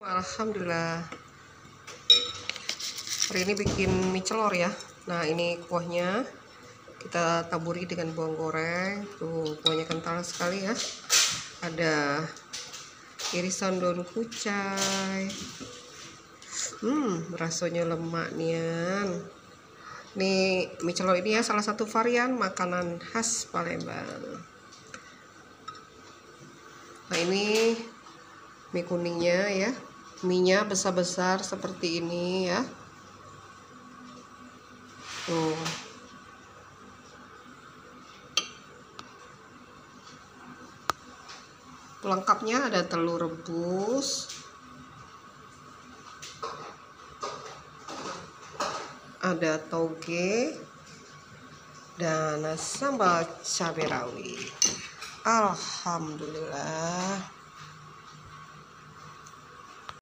Alhamdulillah, hari ini bikin mie celor ya. Nah, ini kuahnya kita taburi dengan bawang goreng. Tuh, kuahnya kental sekali ya. Ada irisan daun kucai. Rasanya lemak nian. Nih, mie celor ini ya salah satu varian makanan khas Palembang. Nah, ini mie kuningnya ya. Mie-nya besar-besar seperti ini ya. Tuh. Pelengkapnya ada telur rebus, ada toge, dan sambal cabai rawit. Alhamdulillah.